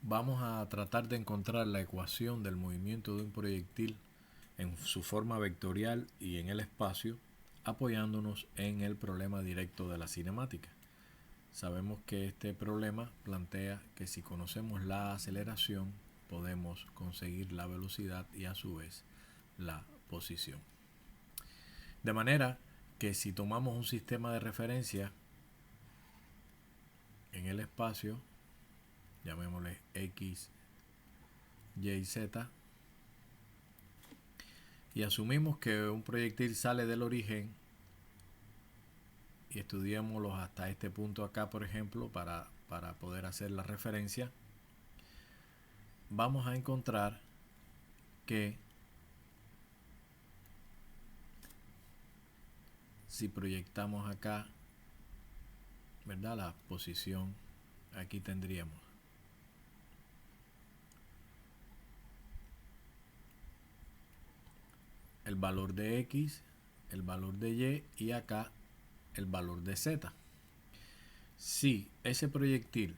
vamos a tratar de encontrar la ecuación del movimiento de un proyectil en su forma vectorial y en el espacio, apoyándonos en el problema directo de la cinemática. Sabemos que este problema plantea que si conocemos la aceleración, podemos conseguir la velocidad y a su vez la posición. De manera que si tomamos un sistema de referencia en el espacio, llamémosle X, Y, Z, y asumimos que un proyectil sale del origen y estudiémoslos hasta este punto acá, por ejemplo, para poder hacer la referencia, vamos a encontrar que si proyectamos acá, ¿verdad?, la posición, aquí tendríamos el valor de X, el valor de Y y acá el valor de Z. Si ese proyectil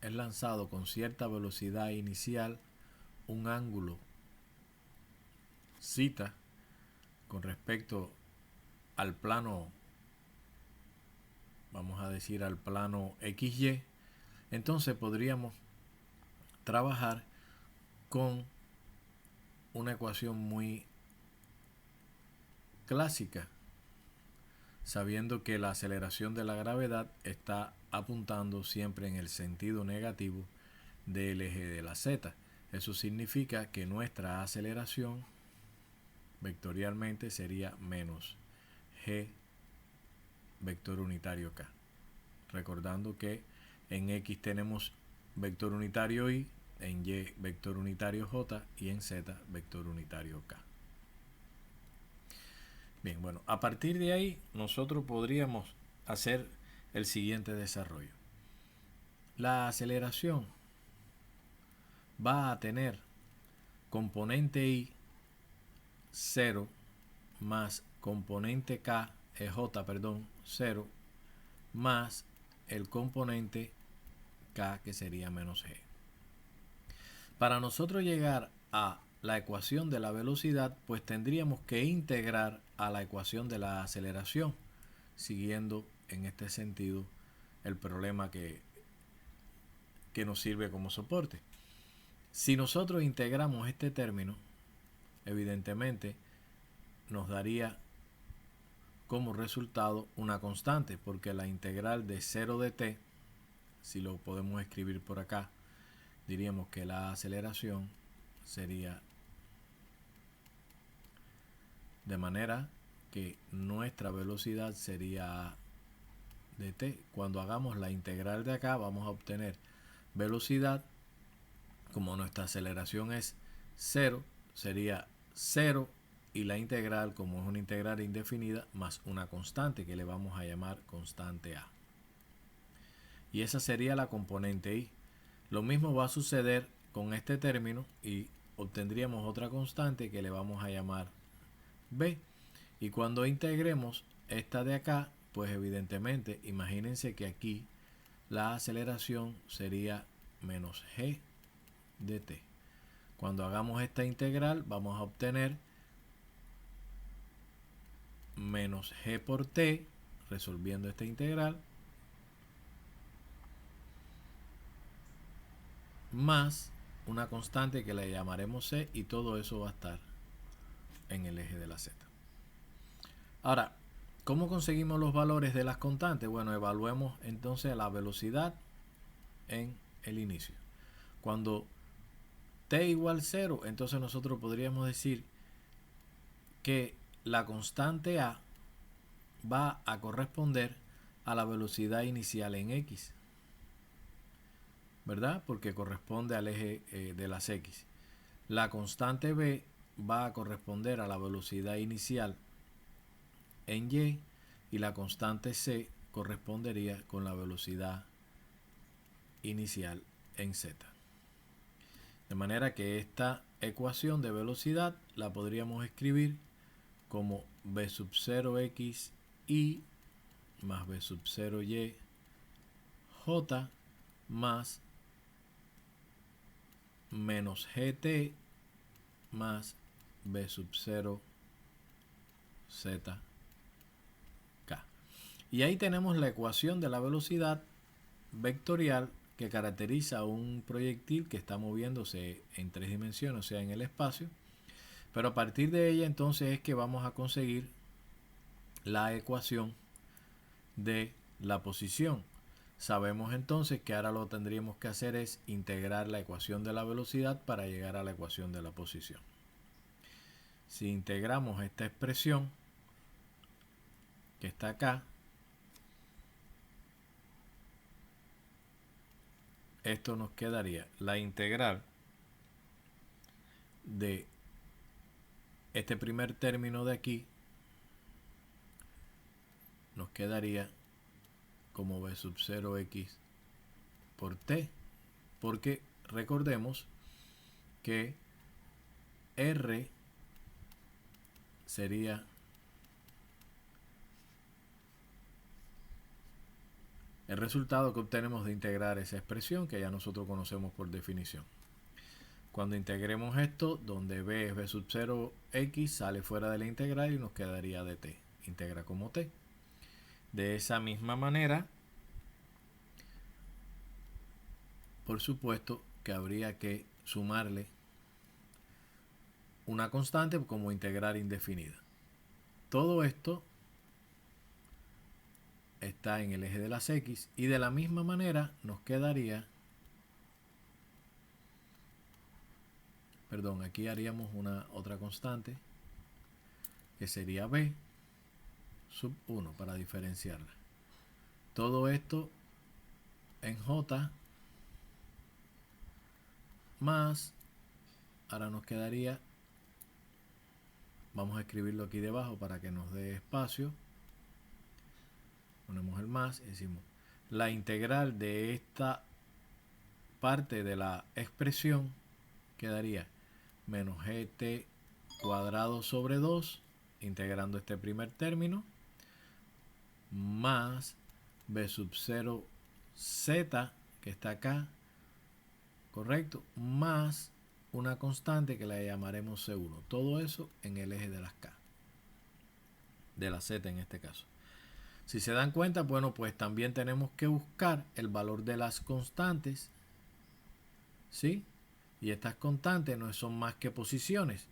es lanzado con cierta velocidad inicial, un ángulo θ con respecto al plano, vamos a decir al plano XY, entonces podríamos trabajar con una ecuación muy clásica, sabiendo que la aceleración de la gravedad está apuntando siempre en el sentido negativo del eje de la Z. Eso significa que nuestra aceleración vectorialmente sería menos g vector unitario k. Recordando que en X tenemos vector unitario y, en Y vector unitario j y en Z vector unitario k. Bien, bueno, a partir de ahí nosotros podríamos hacer el siguiente desarrollo. La aceleración va a tener componente I 0 más componente K, J, perdón, 0 más el componente K, que sería menos G. Para nosotros llegar a la ecuación de la velocidad, pues tendríamos que integrar a la ecuación de la aceleración, siguiendo en este sentido el problema que nos sirve como soporte. Si nosotros integramos este término, evidentemente nos daría como resultado una constante, porque la integral de 0 de t, si lo podemos escribir por acá, diríamos que la aceleración sería de manera que nuestra velocidad sería a de t. Cuando hagamos la integral de acá, vamos a obtener velocidad, como nuestra aceleración es 0, sería 0, y la integral, como es una integral indefinida, más una constante que le vamos a llamar constante a. Y esa sería la componente i. Lo mismo va a suceder con este término y obtendríamos otra constante que le vamos a llamar b. Y cuando integremos esta de acá, pues evidentemente, imagínense que aquí la aceleración sería menos g de t. Cuando hagamos esta integral, vamos a obtener menos g por t, resolviendo esta integral, más una constante que le llamaremos c, y todo eso va a estar en el eje de la z. Ahora, ¿cómo conseguimos los valores de las constantes? Bueno, evaluemos entonces la velocidad en el inicio. Cuando t igual 0, entonces nosotros podríamos decir que la constante a va a corresponder a la velocidad inicial en x, ¿verdad? Porque corresponde al eje de las x. La constante b va a corresponder a la velocidad inicial en y, y la constante c correspondería con la velocidad inicial en z. De manera que esta ecuación de velocidad la podríamos escribir como v sub 0x i más v sub 0y j más menos gt más b sub 0 z k. Y ahí tenemos la ecuación de la velocidad vectorial que caracteriza a un proyectil que está moviéndose en 3 dimensiones, o sea, en el espacio. Pero a partir de ella entonces es que vamos a conseguir la ecuación de la posición. Sabemos entonces que ahora lo tendríamos que hacer es integrar la ecuación de la velocidad para llegar a la ecuación de la posición. Si integramos esta expresión que está acá, esto nos quedaría la integral de este primer término de aquí, nos quedaría como b sub 0x por t, porque recordemos que r sería el resultado que obtenemos de integrar esa expresión que ya nosotros conocemos por definición. Cuando integremos esto, donde b es b sub 0x, sale fuera de la integral y nos quedaría dt, integra como t. De esa misma manera, por supuesto que habría que sumarle una constante como integral indefinida. Todo esto está en el eje de las x y de la misma manera nos quedaría, perdón, aquí haríamos una otra constante que sería b sub 1 para diferenciarla. Todo esto en j más, ahora nos quedaría, vamos a escribirlo aquí debajo para que nos dé espacio, ponemos el más y decimos la integral de esta parte de la expresión quedaría menos gt cuadrado sobre 2, integrando este primer término, más b sub 0 z que está acá, correcto, más una constante que la llamaremos C1. Todo eso en el eje de las K, de la Z en este caso. Si se dan cuenta, bueno, pues también tenemos que buscar el valor de las constantes, ¿sí? Y estas constantes no son más que posiciones.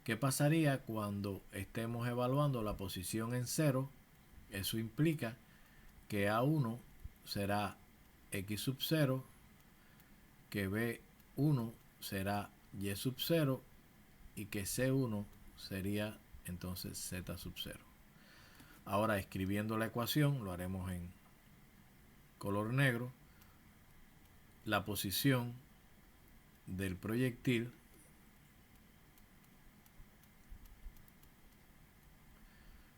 ¿Qué pasaría cuando estemos evaluando la posición en 0? Eso implica que A1 será X sub 0, que B1 será Y sub 0 y que C1 sería entonces Z sub 0. Ahora, escribiendo la ecuación, lo haremos en color negro, la posición del proyectil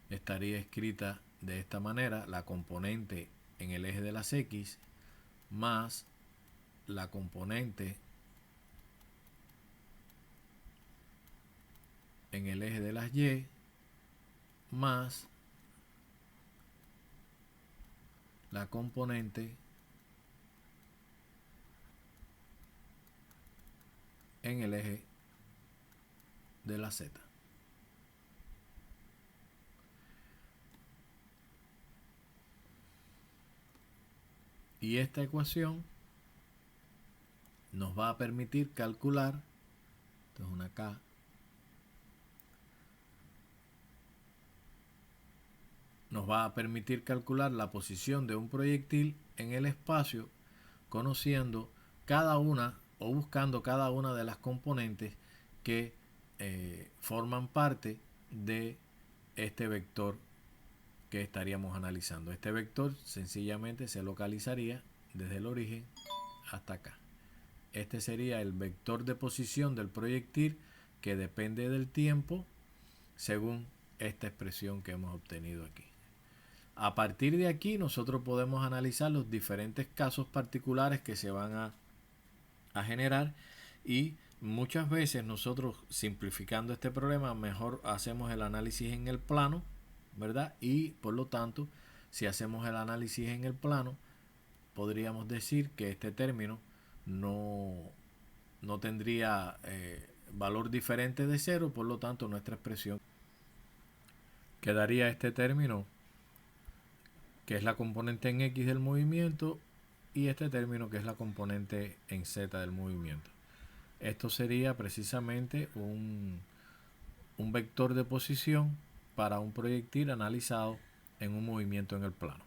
estaría escrita de esta manera: la componente en el eje de las X más la componente en el eje de las Y más la componente en el eje de la Z. Y esta ecuación nos va a permitir calcular, esto es una K, nos va a permitir calcular la posición de un proyectil en el espacio, conociendo cada una o buscando cada una de las componentes que forman parte de este vector que estaríamos analizando. Este vector sencillamente se localizaría desde el origen hasta acá. Este sería el vector de posición del proyectil que depende del tiempo según esta expresión que hemos obtenido aquí. A partir de aquí nosotros podemos analizar los diferentes casos particulares que se van a generar, y muchas veces nosotros, simplificando este problema, mejor hacemos el análisis en el plano, ¿verdad? Y por lo tanto, si hacemos el análisis en el plano, podríamos decir que este término no no tendría valor diferente de cero, por lo tanto nuestra expresión quedaría este término que es la componente en X del movimiento y este término que es la componente en Z del movimiento. Esto sería precisamente un vector de posición para un proyectil analizado en un movimiento en el plano.